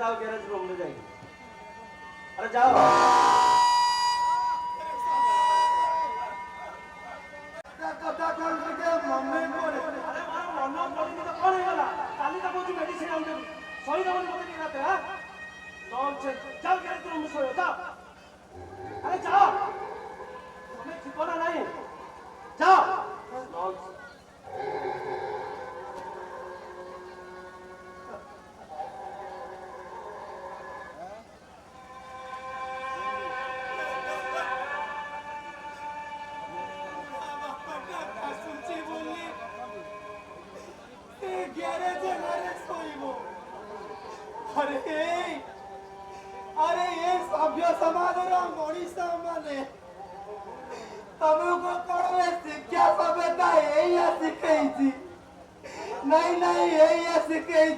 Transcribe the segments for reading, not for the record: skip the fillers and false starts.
जाओ garage room में जाइए। अरे जाओ। कथा कौन के मम्मी बोले अरे मारो मन पड़ी तो कौन है वाला काली का कोई मेडिसिन आउट सही दबन मत नहीं रहते हां नॉनसेंस जाओ गैरेज रूम में सोओ जाओ। अरे जाओ तुम्हें ठिकाना नहीं जाओ नॉनसेंस। अरे ये सभ्य समाज मनीषा माने तुमको कौन शिक्षा सभ्यता यही सिखाई नहीं नहीं यही सिखाई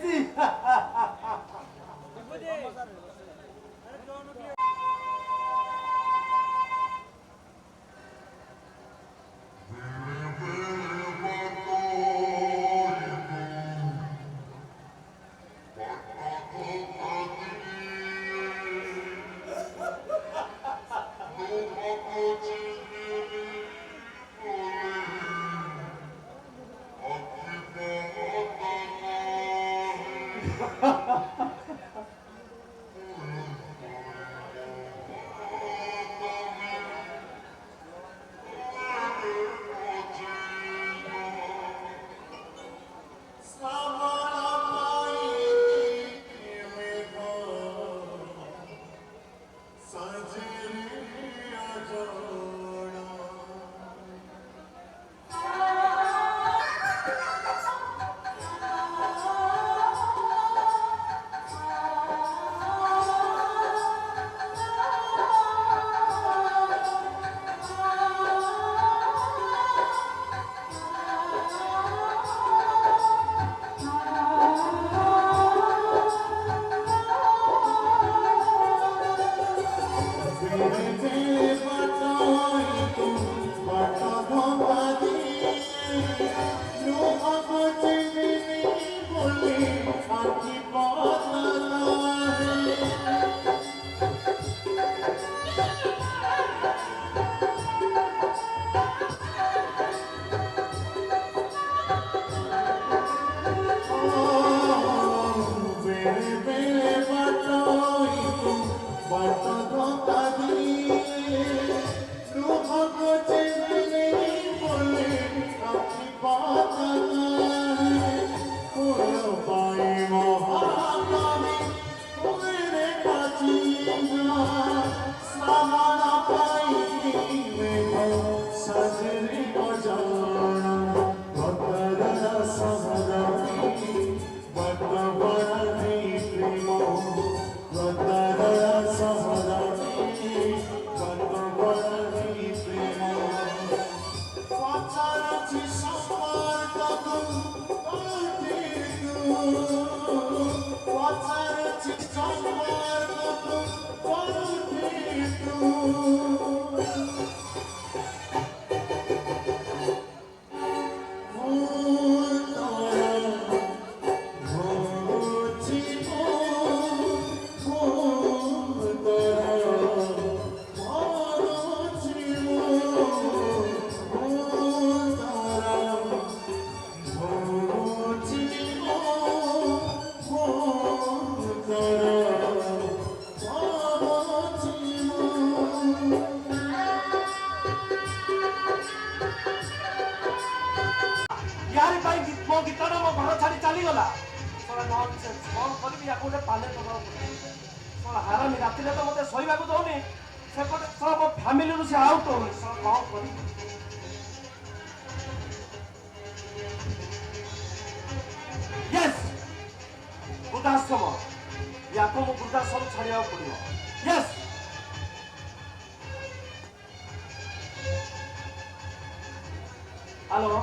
हेलो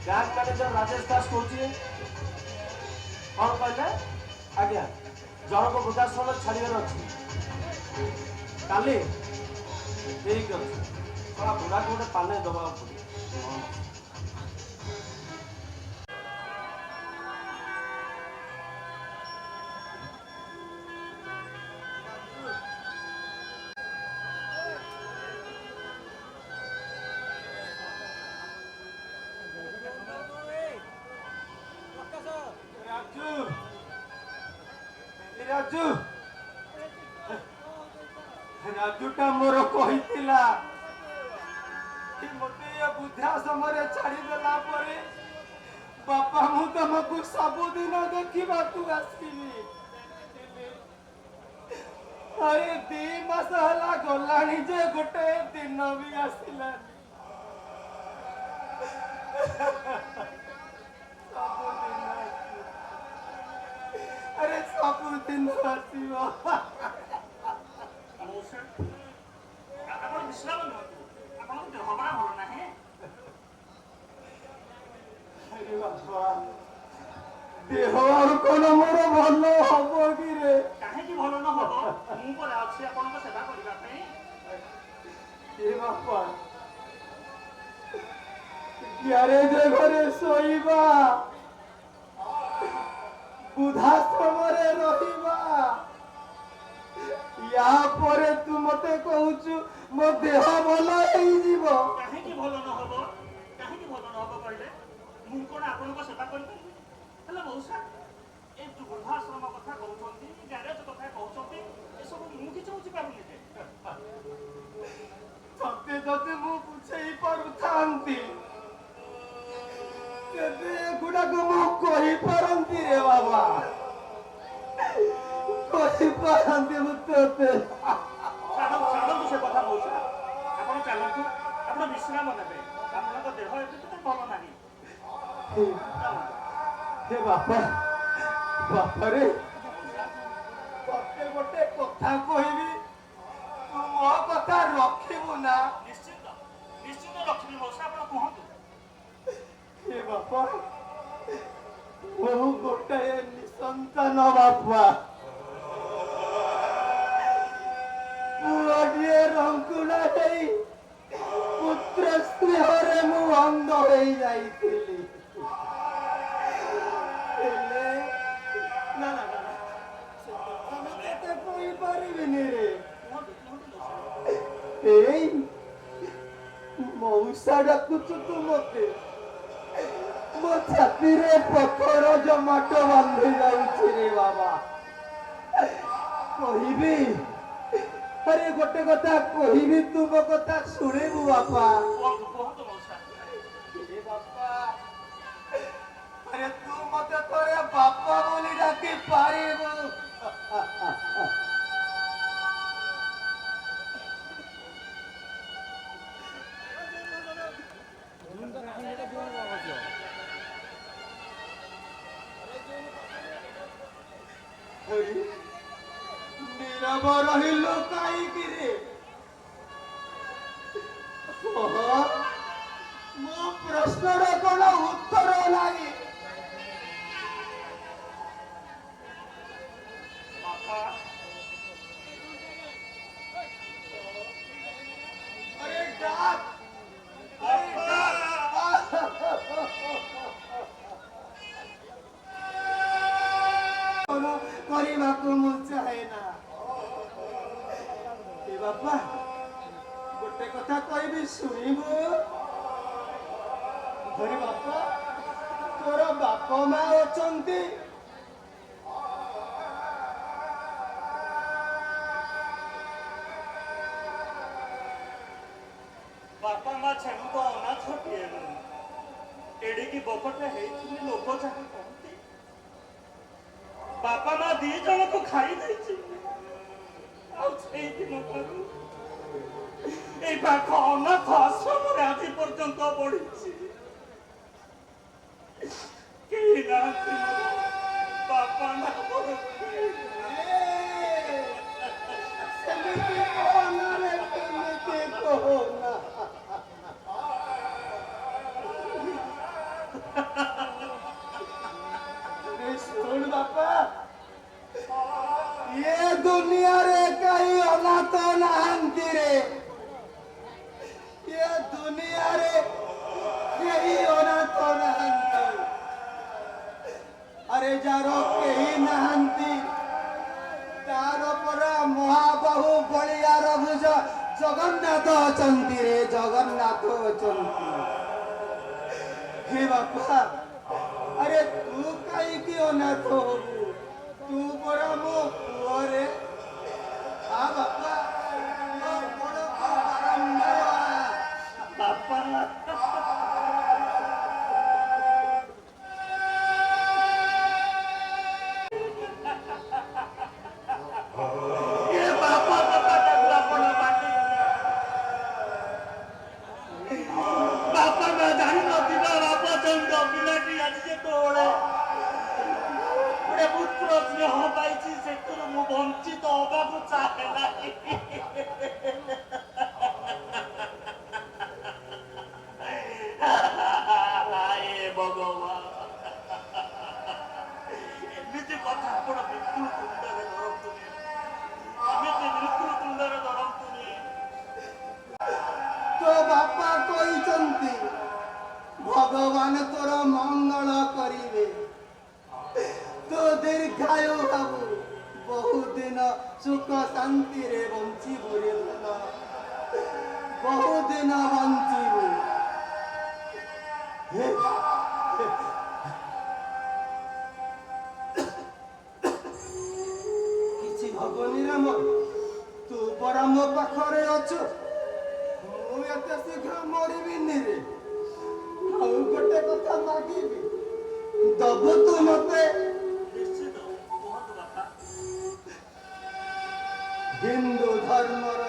बैंक मैनेजर राजेश दास कहूँ कौन कहले आज्ञा जन को वृद्धाश्रम छाड़ार अच्छी काली ठीक अच्छे बुढ़ा को गोटे पाने दबा पड़े। ରାଜୁ ରାଜୁଟା ମୋର କହିଥିଲା କି ମୋତେ ଏ ବୃଦ୍ଧାଶ୍ରମରେ ଛାଡ଼ିଦେଲା ପରେ ବାପା ମୁଁ ତମକୁ ସବୁଦିନ ଦେଖିବାକୁ ଆସିବି। ଆରେ 2 ମାସ ହେଲା ଗଲାଣି ଯେ ଗୋଟେ ଦିନ ବି ଆସିଲାନି। ସବୁଦିନ ଆସିବ। ଆରେ ସବୁଦିନ ଆସିବ। ଆପଣ ବିଶ୍ରାମ ନିଅନ୍ତୁ। ଆପଣଙ୍କ ଦେହ ପରା ଭଲ ନାହିଁ। ଆରେ ବାପା ଦେହ ଆଉ କଣ ମୋର ଭଲ ହବ କି ରେ? କାହିଁକି ଭଲ ନ ହବ? ମୁଁ ପରା ଅଛି ଆପଣଙ୍କ ସେବା କରିବା ପାଇଁ। ଏ ବାପା ଗ୍ୟାରେଜ ଘରେ ଶୋଇବା, ବୃଦ୍ଧାଶ୍ରମରେ ରହିବା, ୟା ପରେ ତୁ ମତେ କହୁଛୁ ମୋ ଦେହ ଭଲ ହେଇଯିବ। କାହିଁକି ଭଲ ନ ହବ? କାହିଁକି ଭଲ ନ ହବ କହିଲେ? ମୁଁ କଣ ଆପଣଙ୍କ ସେବା କରିପାରିବି? ହେଲେ ମଉସା ଏ ଯୋଉ ବୃଦ୍ଧାଶ୍ରମ କଥା କହୁଛନ୍ତି, ଗ୍ୟାରେଜ କଥା କହୁଛନ୍ତି, ଏସବୁ ମୁଁ କିଛି ବୁଝିପାରୁନି ଯେ। ତତେ ଯଦି ମୁଁ ବୁଝେଇ ପାରୁଥାନ୍ତି ତେବେ ଏଗୁଡାକ ମୁଁ କହିପାରନ୍ତି ରେ ବାବା, କହିପାରନ୍ତି ମୁଁ ତତେ। ଛାଡ଼ନ୍ତୁ ସେ କଥା ମଉସା। ଆପଣ ଚାଲନ୍ତୁ, ଆପଣ ବିଶ୍ରାମ ନେବେ। ଆପଣଙ୍କ ଦେହ ଏବେ ତ ଭଲ ନାହିଁ। ହେ ବାପା ବାପାରେ ତତେ ଗୋଟେ କଥା କହିବି, ତୁ ମୋ କଥା ରଖିବୁ ନା? ନିଶ୍ଚିନ୍ତ ନିଶ୍ଚିନ୍ତ ରଖିବି ମଉସା, ଆପଣ କୁହନ୍ତୁ। ହେ ବାପା ମୁଁ ଗୋଟାଏ ନିସନ୍ତାନ ବାପା। ପୁଅଟିଏ ରଙ୍କୁଣା ହେଇ ପୁତ୍ର ସ୍ନେହରେ ମୁଁ ଅନ୍ଧ ହେଇଯାଇଥିଲି। ହେଲେ ନା ନା ନା ନା, ସେ କଥା ମୁଁ ତତେ କହିପାରିବିନି ରେ। କୁହନ୍ତୁ ମଉସା। ଏଇ ମଉସା ଡାକୁଛୁ ତୁ ମତେ? ମୋ ଛାତିରେ ପଥର ଜମାଟ ବାନ୍ଧି ଯାଉଛି ରେ ବାବା। କହିବି, ଆରେ ଗୋଟେ କଥା କହିବି, ତୁ ମୋ କଥା ଶୁଣିବୁ ବାପା? କୁହନ୍ତୁ ମଉସା। ଏ ବାପା, ଆରେ ତୁ ମତେ ଥରେ ବାପା ବୋଲି ଡାକି ପାରିବୁ? নীরব রহিল কাইকিরে? ମୋ ପ୍ରଶ୍ନର କ'ଣ ଉତ୍ତର ନାହିଁ? ବାପା ଆରେ ଡାକ, ଆରେ ଡାକ। କ'ଣ କରିବାକୁ ମୁଁ ଚାହେଁ ନା। ଏ ବାପା ଗୋଟେ କଥା କହିବି, ଶୁଣିବୁ? ଧରି ବାପା ତୋର ବାପ ମା ଅଛନ୍ତି? ବାପା ମା ଛେଣୁ ତ ଅନାଥ ଟିଏ। ଏଡ଼ିକି ବକଟେ ହେଇଥିଲି ଲୋକ ଯାହା କହନ୍ତି। ବାପା ମା 2 ଜଣକୁ ଖାଇ ଦେଇଛି। ଆଉ ସେଇଠି ମତାକୁ ଏଇ ପାଖ ଅନାଥ ଆଶ୍ରମରେ ଆଜି ପର୍ଯ୍ୟନ୍ତ ବଢିଛି। କେହି ନାହାନ୍ତି ବାପା ମା ମୋର। ସେମିତି କହନା ରେ, ସେମିତି କହନା। ଶୁଣ ବାପା, ଏ ଦୁନିଆରେ କେହି ଅନାଥ ନାହାନ୍ତି ରେ। ଏ ଦୁନିଆରେ କେହି ଅନାଥ ନାହାନ୍ତି। ଆରେ ଯାହାର କେହି ନାହାନ୍ତି ତାର ପରା ମହାବାହୁ ବଳିଆର ଭୁଜ ଜଗନ୍ନାଥ ଅଛନ୍ତି ରେ, ଜଗନ୍ନାଥ ଅଛନ୍ତି। ହେ ବାପା, ଆରେ ତୁ କାହିଁକି ଅନାଥ ହବୁ? ତୁ ପରା ମୋ ପୁଅରେ ଆ ବାପା ମୋ ଗୋଡ଼କୁ ବାରମ୍ବାର ବାପା ଏ ବାପା କଥାଟାକୁ ଆପଣ ବାଣ୍ଟି ବାପା ମା ଜାଣିନଥିବା ବାପା ଚନ୍ଦ୍ର ପିଲାଟି ଆଜି ଯେତେବେଳେ ଗୋଟେ ପୁତ୍ର ସ୍ନେହ ପାଇଛି ସେଥିରୁ ମୁଁ ବଞ୍ଚିତ ହବାକୁ ଚାହେଁ ନାହିଁ। ଏ ଭଗବାନ ଏମିତି କଥା ଆପଣ ମୃତ୍ୟୁ ତୁଣ୍ଡରେ ଧରନ୍ତୁନି, ଏମିତି ମୃତ୍ୟୁ ତୁଣ୍ଡରେ ଧରନ୍ତୁନି। ତୋ ବାପା କହିଛନ୍ତି ଭଗବାନ ତୋର ମଙ୍ଗଳ କରିବେ, ତୋ ଦୀର୍ଘାୟୁ ହବୁ, ବହୁଦିନ ସୁଖ ଶାନ୍ତିରେ ବଞ୍ଚିବୁ ରେ ଧନ, ବହୁଦିନ ବଞ୍ଚିବୁ। କିଛି ହବନି ରାମ, ତୁ ପରା ମୋ ପାଖରେ ଅଛୁ, ମୁଁ ଏତେ ଶୀଘ୍ର ମରିବିନି ରେ। ଆଉ ଗୋଟେ କଥା ମାଗିବି, ଦବୁ ତୁ ମତେ? ନିଶ୍ଚିତ କୁହନ୍ତୁ ବାପା। ହିନ୍ଦୁ ଧର୍ମର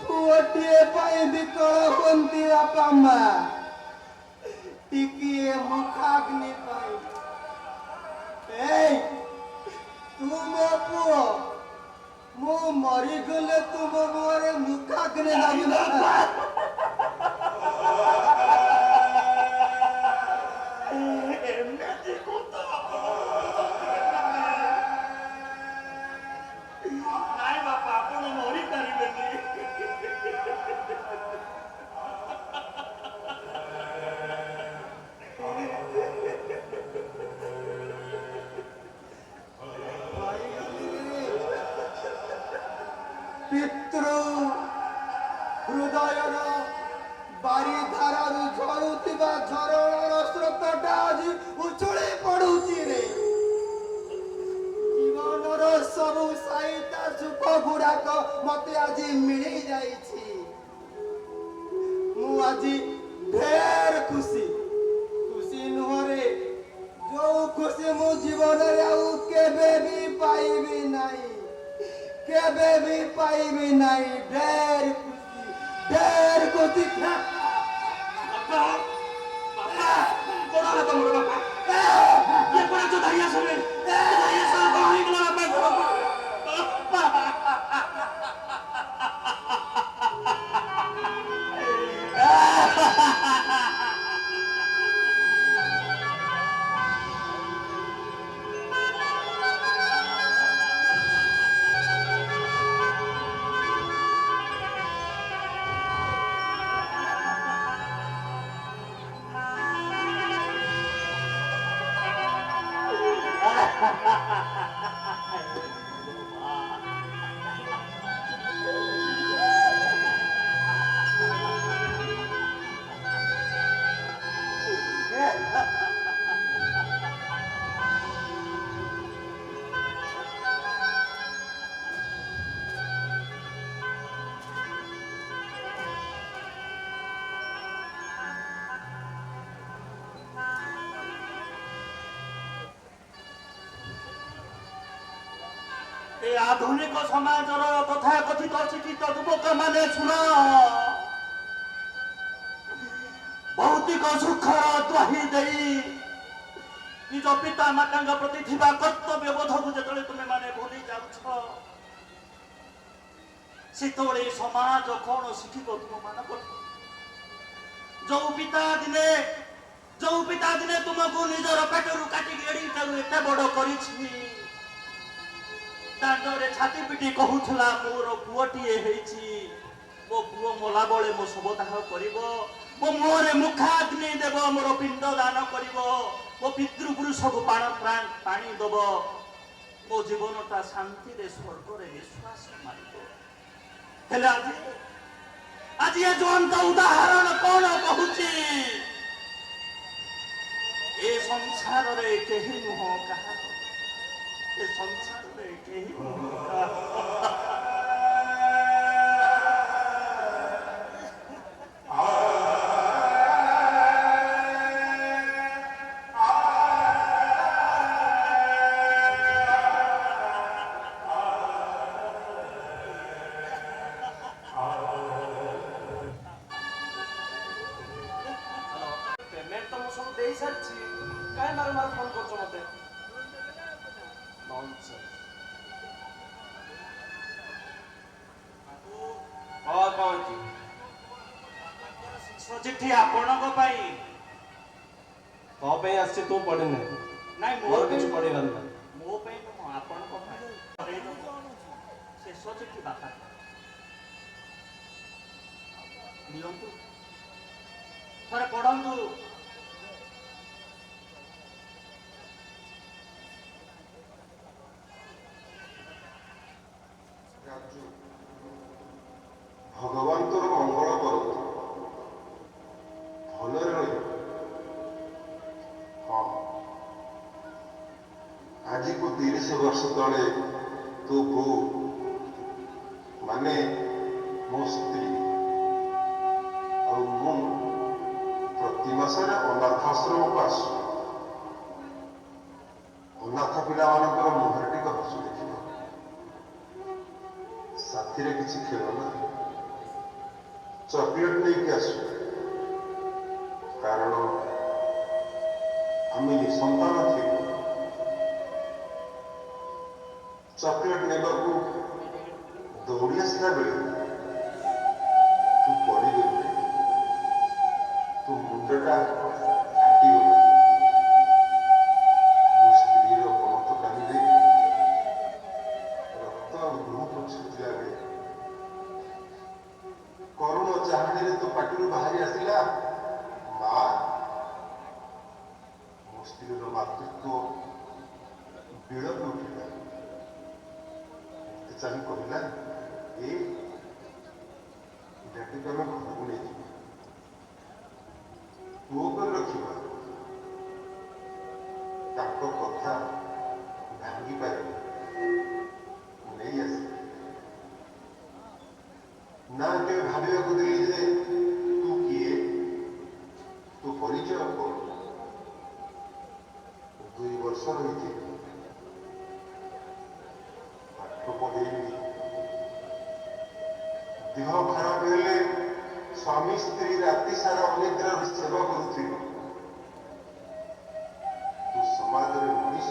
ପୁଅଟିଏ ପାଇଁ ବିକଳ ହୁଅନ୍ତି ବାପା ମା, ଟିକିଏ ମୁଖାଗ୍ନି ପାଇଁ। ଏଇ ତୁ ମୋ ପୁଅ, ମୁଁ ମରିଗଲେ ତୁମ ମୁହଁରେ ମୁଖାଗ୍ନି ଲାଗିବ ନା? ଏମିତି କଥା ନାଇଁ ବାପା, ଆପଣ ମରିପାରିବେନି। ପିତୃ ହୃଦୟର ବାରିଧାରାରୁ ଝରୁଥିବା ଝରଣାର ସ୍ରୋତଟା ଆଜି ଉଛୁଳି ପଡୁଛି ରେ। ଜୀବନର ସବୁ ସାଇତା ସୁଖ ଗୁଡାକ ମତେ ଆଜି ମିଳି ଯାଇଛି। ମୁଁ ଆଜି ଢେର ଖୁସି। ଖୁସି ନୁହଁରେ, ଯୋଉ ଖୁସି ମୁଁ ଜୀବନରେ ଆଉ କେବେ ବି ପାଇବି ନାହିଁ, କେବେ ବି ପାଇବି ନାହିଁ। ଢେର ଖୁସି, ଢେର ଖୁସି। ବାପା ବାପା କଣ ହେଲା ତମର ବାପା? ଇଏ କଣ ଯୋଉ ଧାଇଆ ଶୁଣେ ଧାଇଆ ଶୁଣେ କଣ ହେଇଗଲା ବାପା? ଏ ଆଧୁନିକ ସମାଜର ତଥାକଥିତ ଶିକ୍ଷିତ ଯୁବକମାନେ ଶୁଣ, ଭୌତିକ ସୁଖର ଦ୍ୱାହି ଦେଇ ନିଜ ପିତା ମାତାଙ୍କ ପ୍ରତି ଥିବା କର୍ତ୍ତବ୍ୟ ବୋଧକୁ ଯେତେବେଳେ ତୁମେ ମାନେ ଭୁଲି ଯାଉଛ, ସେତେବେଳେ ସମାଜ କଣ ଶିଖିବ ତୁମମାନଙ୍କଠୁ? ଯୋଉ ପିତା ଦିନେ ତୁମକୁ ନିଜର ପେଟରୁ କାଟିକି ଏଡ଼ିଠାରୁ ଏତେ ବଡ କରିଛି, ଦାଣ୍ଡରେ ଛାତି ପିଟି କହୁଥିଲା ମୋର ପୁଅଟିଏ ହେଇଛି, ମୋ ପୁଅ ମଲା ବେଳେ ମୋ ଶବଦାହ କରିବ, ମୋ ମୁହଁରେ ମୁଖାଗ୍ନି ଦେବ, ମୋର ପିଣ୍ଡ ଦାନ କରିବ, ମୋ ପିତୃପୁରୁଷକୁ ପାଣି ଦବ, ମୋ ଜୀବନଟା ଶାନ୍ତିରେ ସ୍ୱର୍ଗରେ ନିଶ୍ୱାସ ମାରିବ। ହେଲେ ଆଜି ଏ ଜ୍ୱଳନ୍ତ ଉଦାହରଣ କଣ କହୁଛି? ଏ ସଂସାରରେ କେହି ନୁହଁ କାହାର। ଏ ସଂସାରରେ କେହି পেমেন্ট তো ମୁଁ ସବୁ ଦେଇ ସାରିଛି କାହିଁ ବାରମ୍ବାର ଫୋନ କରୁଛ ମତେ ନନ୍ସେନ୍ସ ହଁ କଣ ହେଇଛି ଚିଠି ଆପଣଙ୍କ ପାଇଁ ତୋ ପାଇଁ ଆସିଛି ତୁ ପଢିନି ନାଇଁ ମୋର କିଛି ପଢିବାର ନାହିଁ ମୋ ପାଇଁ ନୁହଁ ଆପଣଙ୍କ ପାଇଁ ଶେଷ ଚିଠି ବାପା ନିଅନ୍ତୁ ଥରେ ପଢନ୍ତୁ ଭଗବାନ ତୋର ମଙ୍ଗଳ କରନ୍ତୁ ଭଲରେ ରହିବ ହଁ ଆଜିକୁ 30 ବର୍ଷ ତଳେ ତୋ ବୋଉ ମାନେ ମୋ ସ୍ତ୍ରୀ ଆଉ ମୁଁ ପ୍ରତି ମାସରେ ଅନାଥ ଆଶ୍ରମକୁ ଆସୁ ଅନାଥ ପିଲାମାନଙ୍କର ମୁହଁରେ ଟିକେ ହସୁ ଦେଖିବ ସାଥିରେ କିଛି ଖେଳନା ଚକୋଲେଟ ନେଇକି ଆସୁ କାରଣ ଆମେ ନିଃସନ୍ତାନ ଥିଲୁ ଚକୋଲେଟ ନେବାକୁ ଦୌଡ଼ି ଆସିଲା ବେଳେ ତୁ ପଡ଼ିଗଲୁ ତୋ ମୁଣ୍ଡଟା ଫାଟିଗଲା ମୋ ସ୍ତ୍ରୀର ପଣତ କାନିରେ ରକ୍ତ ଆଉ ଲୁହ ପଛୁଥିଲା ବେଳେ କରୁଣ ଚାହାଣୀରେ ତୋ ପାଟିରୁ ବାହାରି ଆସିଲା ମା ମୋ ସ୍ତ୍ରୀର ମାତୃତ୍ୱ ବିଳପ ଉଠିଲା ମତେ ଚାହିଁ କହିଲା ଏ ଡାକିକୁ ଆମେ ଘରକୁ ନେଇଯିବା ପୁଅ କରି ରଖିବା ତାଙ୍କ କଥା ଭାଙ୍ଗି ପାରିବ ନେଇ ଆସ ନା କେବେ ଭାବିବାକୁ ଦେଲି ଯେ ତୁ କିଏ ତୁ ପରିଚୟ କଣ 2 ବର୍ଷ ରହିଛି ପାଠ ପଢେଇବି ଦେହ ଖରାପ ହେଲେ ସ୍ୱାମୀ ସ୍ତ୍ରୀ ରାତି ସାରା ଅନିଦ୍ରାର ସେବା କରୁଥିବେ ତୁ ସମାଜରେ ମଣିଷ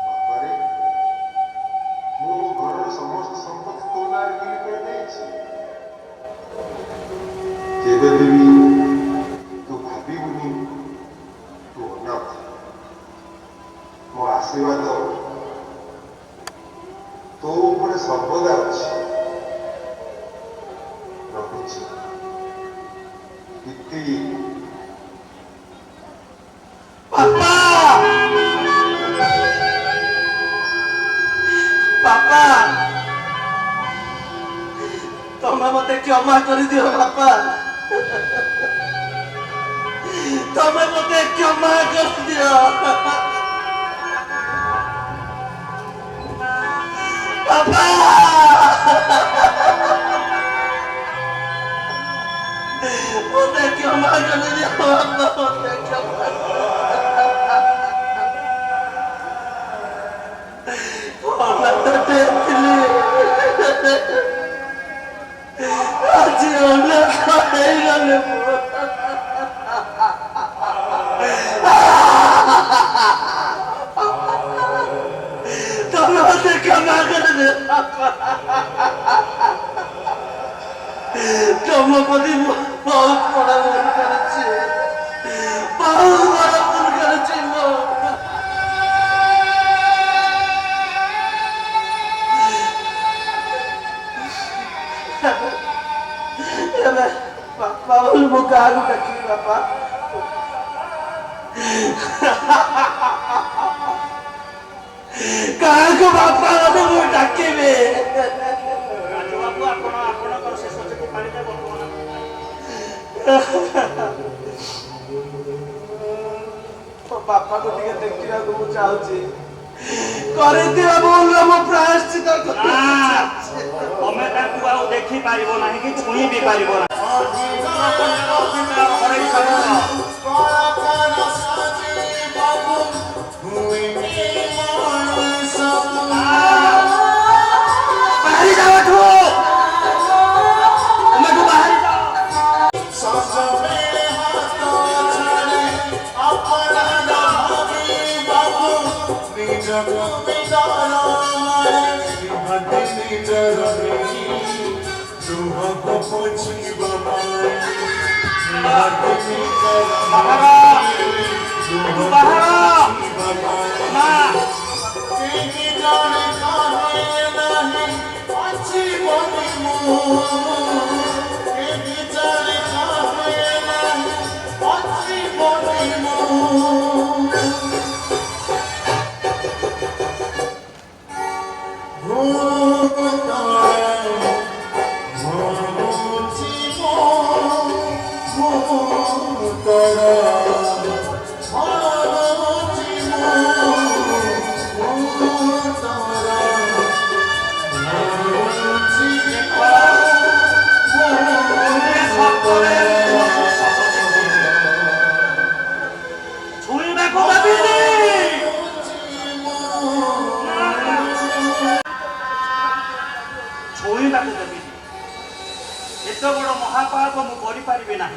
ବାପାରେ ମୁଁ ଘରର ସମସ୍ତ ସମ୍ପତ୍ତି ତୋ ନାଁରେ ବିଲି କରି ଦେଇଛି କେବେ ବି ତୁ ଭାବିବୁନି ତୁ ଅନାଥ ମୋ ଆଶୀର୍ବାଦ ତୋ ଉପରେ ସର୍ବଦା ଅଛି ରହୁଛି ଇତି ବାପା ବାପା ତମେ ମତେ କ୍ଷମା କରିଦିଅ ବାପା ତମେ ମତେ କ୍ଷମା କରିଦିଅ ବାପା ମତେ କ୍ଷମା କରିଦିଅ ବାପା ମତେ କ୍ଷମା ଆଜି ଅନାଥ ହେଇଗଲେ ତମେ ମତେ କ୍ଷମା କରିଦିଅ ତମ ପ୍ରତି ବହୁତ ବଡ଼ ଭୁଲ କରିଛି ବହୁତ ବଡ଼ ଭୁଲ କରିଛି ମୁଁ ଏବେ ବାପା ବୋଲି ମୁଁ କାହାକୁ ଡାକିବି ବାପା କାହାକୁ ବାପା ବୋଲି ମୁଁ ଡାକିବି ରାଜବାବୁ ଆପଣ ଆପଣଙ୍କର ଶେଷ ଚିଠି ପାଳିଲେ ବର୍ତ୍ତମାନ बापा को टिके देखिया को मु चाहूची करे दिया बोल मो प्रायश्चित तमे ताकू आउ देखि पारिबो नाही कि छुई भी पारिबो ना एत बड़ महापाप मुझे ना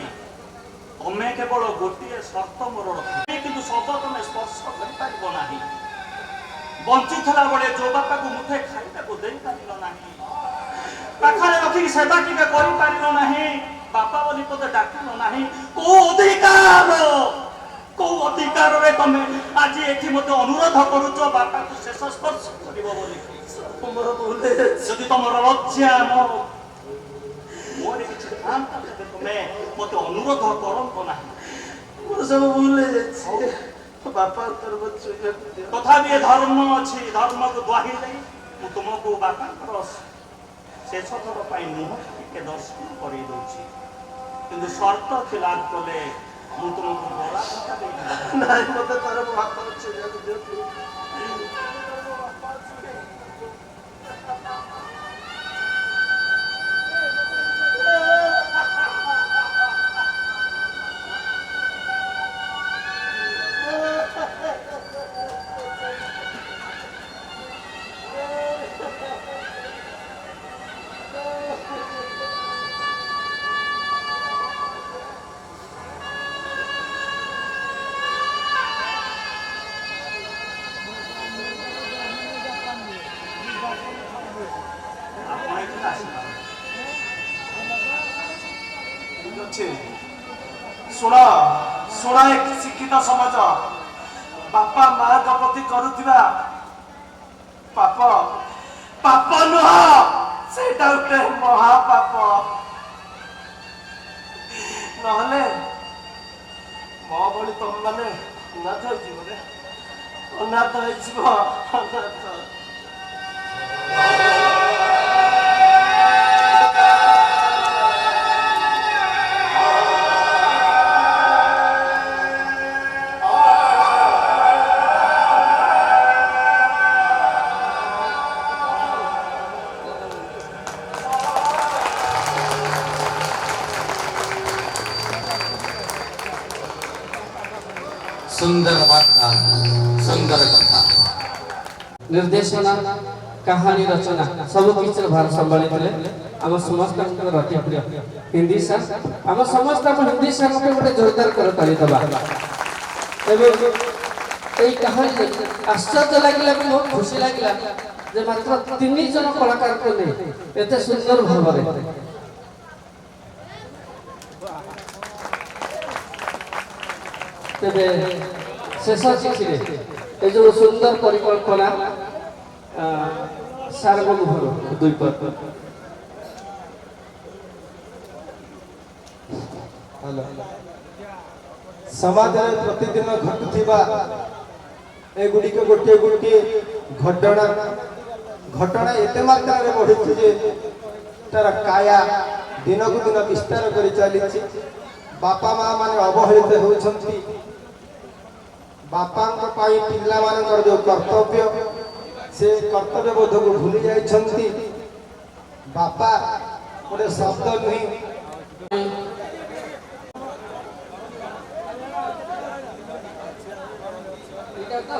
तमें केवल गोटे शर्त मोर रख कि सब तुम स्पर्श करना बंची था बड़े जो बापा को मुठे खाइबा को दे पारिल ना पाखे रखिक सेवा टी कर बापा बोली तो डाकिल ना कौ अधिकार रे तमे आज एठी मते अनुरोध करूछ बापा को शेष स्पर्श करिवो बोली तुमरो बोले जदि तुमरो लज्जा मोर किछ काम करते तुमे मते अनुरोध करंतो ना मोर सब भूल जाछि बापा तोर बच्चे तथापि धर्म अछि धर्म को द्वाही दे मु तुमको बापा कर शेष थर पाई मुह के दर्शन करि दोछि किंतु शर्त खिलाफ कले मु तुमको बोला नहीं मते तार बापा छे दे सुना सुना एक शिक्षित समाज बापा माँ का प्रति करुवा पाप पाप नुह से गोटे महापाप नहले मो भली तुम मैंने अनाथ हो अनाथ हो सुंदर वार्ता सुंदर कथा निर्देशना कहानी रचना सब किछर भार संभाली थिले हम समस्त अति प्रिय हिंदी सर हम समस्त हिंदी सर के गोटे जोरदार कर ताली दबा एबे एई कहानी आश्चर्य लागिला बहुत खुशी लागिला जे मात्र 3 जन कलाकार को ने एते सुंदर भाव तेरे शेष चिठी ए जो सुंदर परिकल्पना सार्वभौम दुई पद समाज प्रतिदिन घटुवा एगुड़िक गोटे गोटे घटना घटना एत मात्रा बढ़ी जे तार काया दिन को दिन विस्तार कर चली बापा माँ माने अवहेलित होती ବାପାଙ୍କ ପାଇଁ ପିଲାମାନଙ୍କର ଯୋଉ କର୍ତ୍ତବ୍ୟ ସେ କର୍ତ୍ତବ୍ୟ ବୋଧକୁ ଭୁଲି ଯାଇଛନ୍ତି। ବାପା ଗୋଟେ ଶବ୍ଦ ନୁହେଁ, ଏଇଟା ତ